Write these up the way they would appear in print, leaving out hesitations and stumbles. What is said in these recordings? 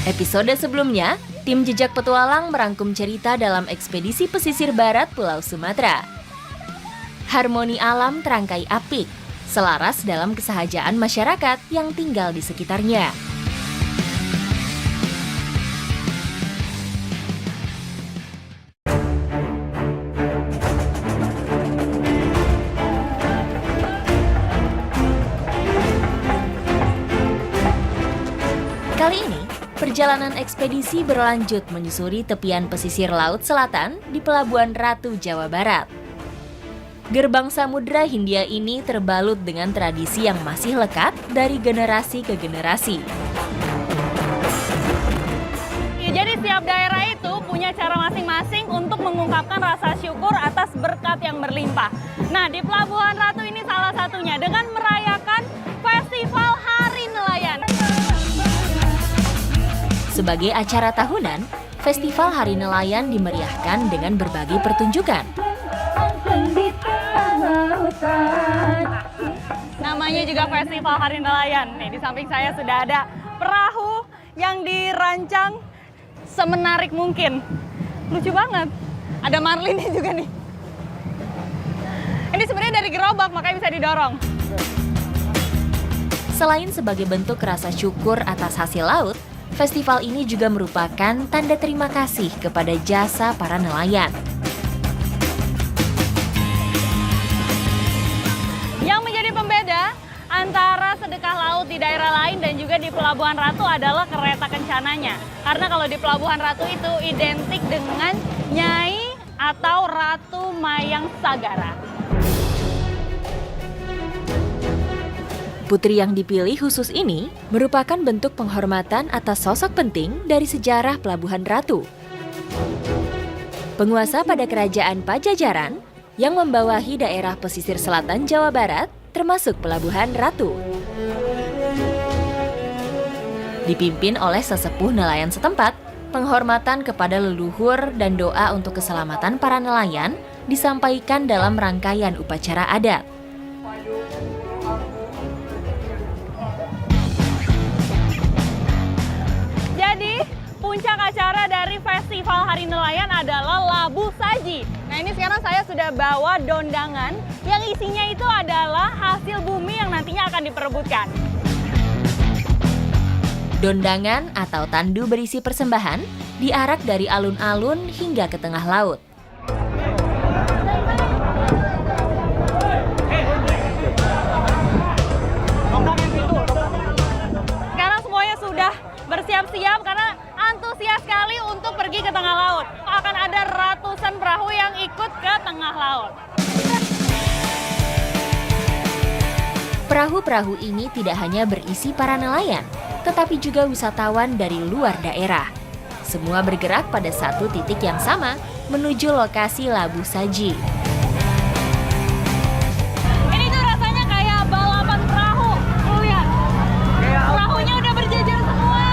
Episode sebelumnya, tim Jejak Petualang merangkum cerita dalam ekspedisi pesisir barat Pulau Sumatera. Harmoni alam terangkai apik, selaras dalam kesahajaan masyarakat yang tinggal di sekitarnya. Kali ini, perjalanan ekspedisi berlanjut menyusuri tepian pesisir Laut Selatan di Pelabuhan Ratu, Jawa Barat. Gerbang Samudra Hindia ini terbalut dengan tradisi yang masih lekat dari generasi ke generasi. Jadi setiap daerah itu punya cara masing-masing untuk mengungkapkan rasa syukur atas berkat yang berlimpah. Nah, di Pelabuhan Ratu ini salah satunya dengan merayakan Festival Hari Nelayan. Sebagai acara tahunan, Festival Hari Nelayan dimeriahkan dengan berbagai pertunjukan. Namanya juga Festival Hari Nelayan. Nih, di samping saya sudah ada perahu yang dirancang semenarik mungkin. Lucu banget. Ada marlinnya juga nih. Ini sebenarnya dari gerobak, makanya bisa didorong. Selain sebagai bentuk rasa syukur atas hasil laut, festival ini juga merupakan tanda terima kasih kepada jasa para nelayan. Yang menjadi pembeda antara sedekah laut di daerah lain dan juga di Pelabuhan Ratu adalah kereta kencananya. Karena kalau di Pelabuhan Ratu itu identik dengan Nyai atau Ratu Mayang Sagara. Putri yang dipilih khusus ini merupakan bentuk penghormatan atas sosok penting dari sejarah Pelabuhan Ratu. Penguasa pada kerajaan Pajajaran yang membawahi daerah pesisir selatan Jawa Barat, termasuk Pelabuhan Ratu. Dipimpin oleh sesepuh nelayan setempat, penghormatan kepada leluhur dan doa untuk keselamatan para nelayan disampaikan dalam rangkaian upacara adat. Jadi, puncak acara dari Festival Hari Nelayan adalah Labu Saji. Nah, ini sekarang saya sudah bawa dondangan yang isinya itu adalah hasil bumi yang nantinya akan diperebutkan. Dondangan atau tandu berisi persembahan diarak dari alun-alun hingga ke tengah laut. Sekarang semuanya sudah bersiap-siap karena antusias sekali untuk pergi ke tengah laut. Akan ada ratusan perahu yang ikut ke tengah laut. Perahu-perahu ini tidak hanya berisi para nelayan, tetapi juga wisatawan dari luar daerah. Semua bergerak pada satu titik yang sama, menuju lokasi Labu Saji. Ini tuh rasanya kayak balapan perahu. Tuh lihat, perahunya udah berjajar semua.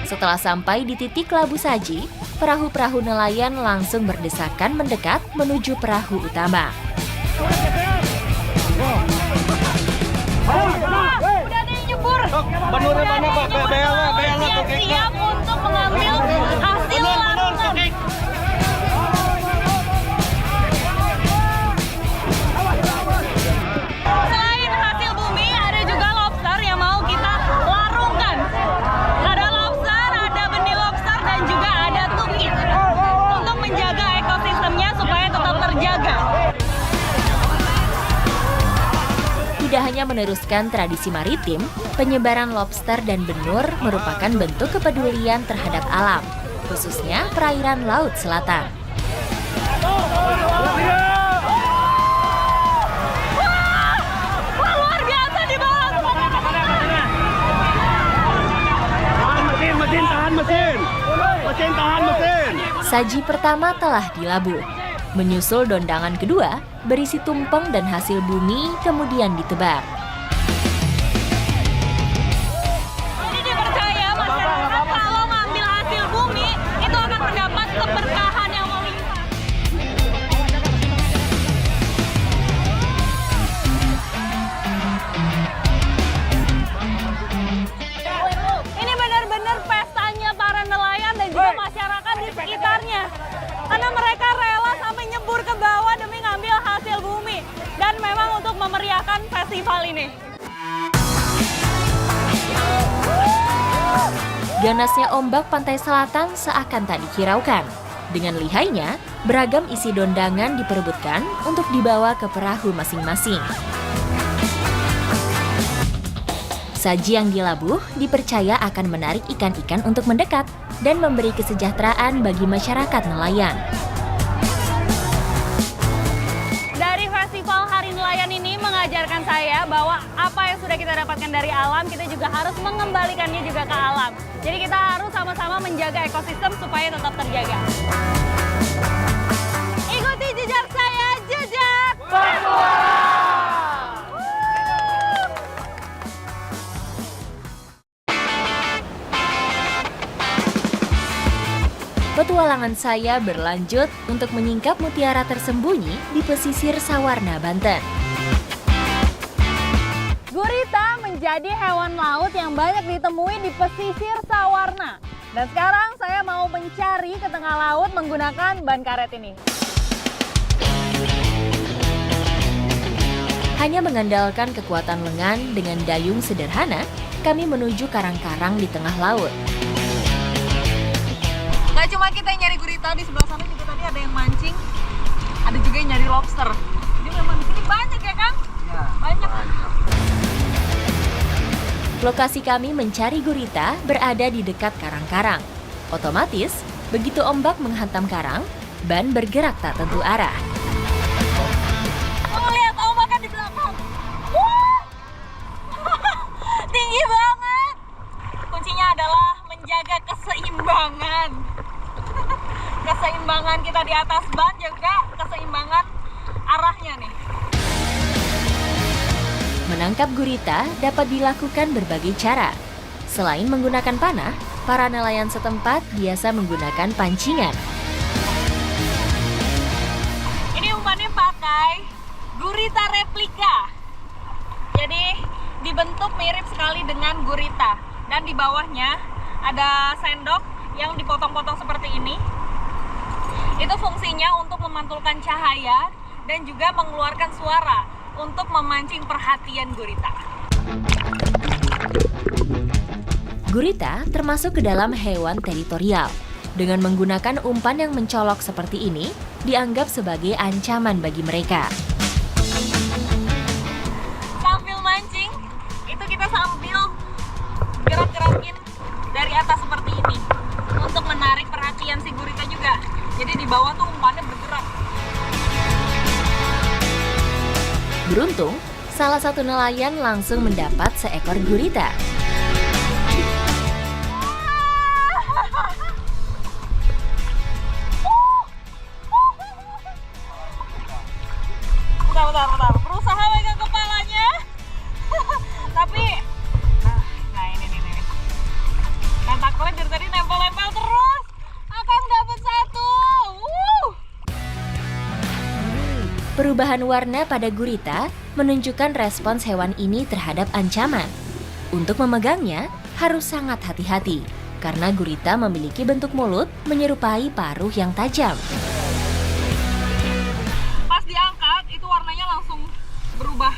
Setelah sampai di titik Labu Saji, perahu-perahu nelayan langsung berdesakan mendekat menuju perahu utama. Udah ada yang nyebur. Udah ada yang nyebur. Dia siap untuk mengambil hasil langsung. Selain hasil bumi, ada juga lobster yang mau kita larungkan. Ada lobster, ada benih lobster, dan juga ada tukik untuk menjaga ekosistemnya supaya tetap terjaga. Tidak hanya meneruskan tradisi maritim, penyebaran lobster dan benur merupakan bentuk kepedulian terhadap alam, khususnya perairan Laut Selatan. Wah, luar biasa di bawah. Tahan mesin. Saji pertama telah dilabuh. Menyusul dondangan kedua, berisi tumpeng dan hasil bumi kemudian ditebar. Ini dipercaya masyarakat kalau ngambil hasil bumi itu akan mendapat keberkahan yang melimpah. Ganasnya ombak pantai selatan seakan tak dihiraukan. Dengan lihainya, beragam isi dondangan diperebutkan untuk dibawa ke perahu masing-masing. Saji yang dilabuh dipercaya akan menarik ikan-ikan untuk mendekat dan memberi kesejahteraan bagi masyarakat nelayan. Dari Festival Hari Nelayan ini mengajarkan saya bahwa apa yang sudah kita dapatkan dari alam, kita juga harus mengembalikannya juga ke alam. Jadi kita harus sama-sama menjaga ekosistem supaya tetap terjaga. Ikuti jejak saya, jejak Petualang! Petualangan saya berlanjut untuk menyingkap mutiara tersembunyi di pesisir Sawarna, Banten. Gurita menjadi hewan laut yang banyak ditemui di pesisir Sawarna. Dan sekarang saya mau mencari ke tengah laut menggunakan ban karet ini. Hanya mengandalkan kekuatan lengan dengan dayung sederhana, kami menuju karang-karang di tengah laut. Gak cuma kita yang nyari gurita, di sebelah sana juga tadi ada yang mancing, ada juga yang nyari lobster. Jadi memang di sini banyak ya, Kang? Ya, Banyak. Lokasi kami mencari gurita berada di dekat karang-karang. Otomatis, begitu ombak menghantam karang, ban bergerak tak tentu arah. Oh, lihat ombak di belakang. Wah! Tinggi banget. Kuncinya adalah menjaga keseimbangan. Keseimbangan kita di atas ban, juga keseimbangan arahnya nih. Menangkap gurita dapat dilakukan berbagai cara. Selain menggunakan panah, para nelayan setempat biasa menggunakan pancingan. Ini umpannya pakai gurita replika. Jadi dibentuk mirip sekali dengan gurita. Dan di bawahnya ada sendok yang dipotong-potong seperti ini. Itu fungsinya untuk memantulkan cahaya dan juga mengeluarkan suara untuk memancing perhatian gurita. Gurita termasuk ke dalam hewan teritorial. Dengan menggunakan umpan yang mencolok seperti ini, dianggap sebagai ancaman bagi mereka. Sambil mancing, itu kita sambil gerak-gerakin dari atas seperti ini untuk menarik perhatian si gurita juga. Jadi di bawah tuh umpannya bergerak. Beruntung, salah satu nelayan langsung mendapat seekor gurita. Bentar. Berusaha pegang kepalanya. Tapi, nah ini nih. Tentakelnya dari tadi nempel-nempel terus. Akan dapat satu. Perubahan warna pada gurita menunjukkan respons hewan ini terhadap ancaman. Untuk memegangnya, harus sangat hati-hati, karena gurita memiliki bentuk mulut menyerupai paruh yang tajam. Pas diangkat, itu warnanya langsung berubah.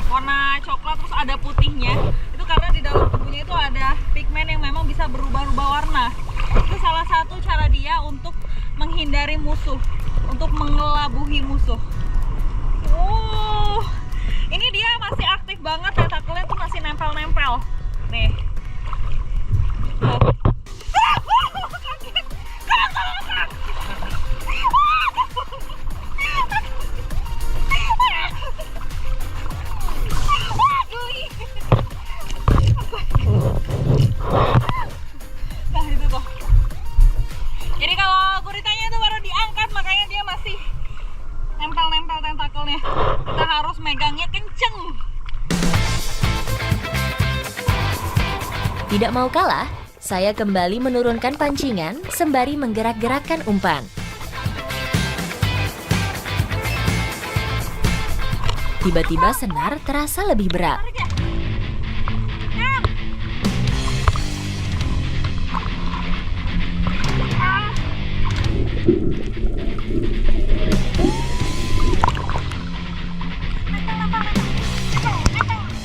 Warna coklat terus ada putihnya. Itu karena di dalam tubuhnya itu ada pigmen yang memang bisa berubah-ubah warna. Itu salah satu cara dia untuk menghindari musuh, untuk mengelabuhi musuh. Ini dia masih aktif banget, tentakelnya tuh masih nempel-nempel. Nih. Tuh. Nah itu tuh. Jadi kalau guritanya itu baru diangkat, makanya dia masih nempel-nempel tentakelnya. Kita harus megangnya kenceng. Tidak mau kalah, saya kembali menurunkan pancingan sembari menggerak-gerakkan umpan. Tiba-tiba senar terasa lebih berat.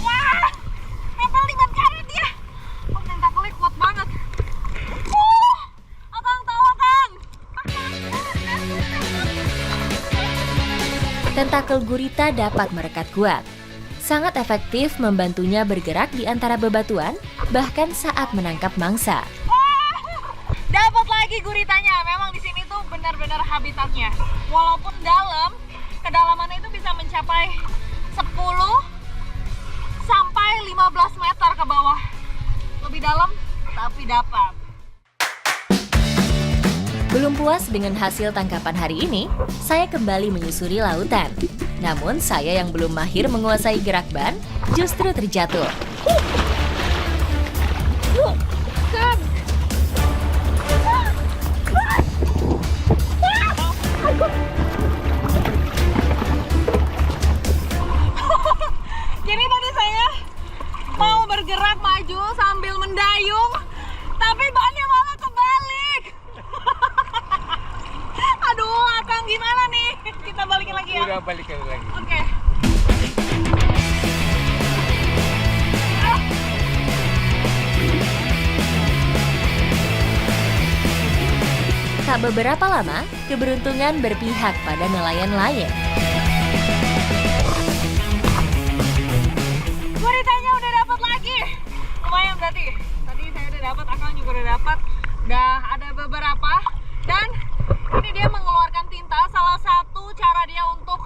Wah, nempel di ban karet dia. Oh, tentakelnya kuat Tentakel gurita dapat merekat kuat. Sangat efektif membantunya bergerak di antara bebatuan, bahkan saat menangkap mangsa. Dapat lagi guritanya. Memang di sini tuh benar-benar habitatnya. Walaupun dalam, kedalamannya itu bisa mencapai 10 sampai 15 meter ke bawah. Lebih dalam, tapi dapat. Belum puas dengan hasil tangkapan hari ini, saya kembali menyusuri lautan. Namun saya yang belum mahir menguasai gerak ban, justru terjatuh. Jadi tadi saya mau bergerak maju sambil mendayung, tapi bannya malah kebalik. Aduh, Akang gimana nih? Kita balikin lagi ya? Udah balikin lagi. Oke. Tak beberapa lama, keberuntungan berpihak pada nelayan lain. Guritanya udah dapat lagi. Lumayan berarti. Tadi saya udah dapat, Akang juga udah dapat. Udah ada beberapa. Dan ini dia mengeluarkan tinta. Salah satu cara dia untuk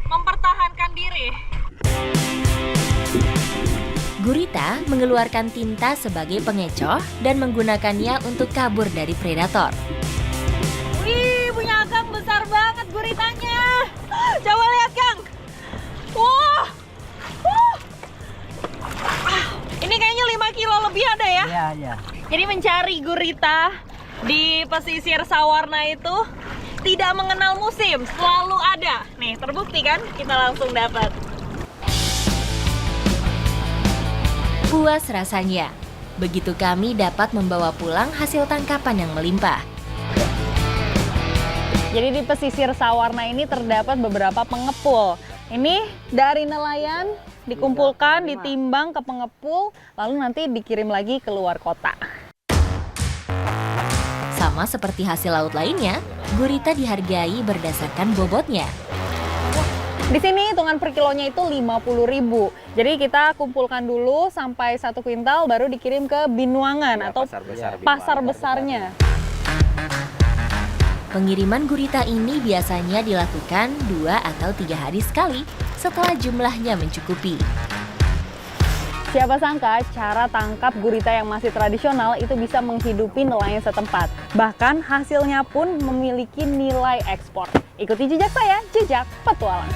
mempertahankan diri. Gurita mengeluarkan tinta sebagai pengecoh dan menggunakannya untuk kabur dari predator. Wih, punya Akang besar banget guritanya. Coba lihat, Kang. Wah. Ini kayaknya 5 kilo lebih ada ya? Iya, iya. Jadi mencari gurita di pesisir Sawarna itu tidak mengenal musim, selalu ada. Nih, terbukti kan? Kita langsung dapat. Puas rasanya. Begitu kami dapat membawa pulang hasil tangkapan yang melimpah. Jadi di pesisir Sawarna ini terdapat beberapa pengepul. Ini dari nelayan dikumpulkan, ditimbang ke pengepul, lalu nanti dikirim lagi ke luar kota. Sama seperti hasil laut lainnya, gurita dihargai berdasarkan bobotnya. Di sini hitungan per kilonya itu 50.000. Jadi kita kumpulkan dulu sampai 1 kuintal baru dikirim ke Binuangan atau pasar besarnya. Pengiriman gurita ini biasanya dilakukan 2 atau 3 hari sekali setelah jumlahnya mencukupi. Siapa sangka cara tangkap gurita yang masih tradisional itu bisa menghidupi nelayan setempat. Bahkan hasilnya pun memiliki nilai ekspor. Ikuti jejak saya, Jejak Petualang.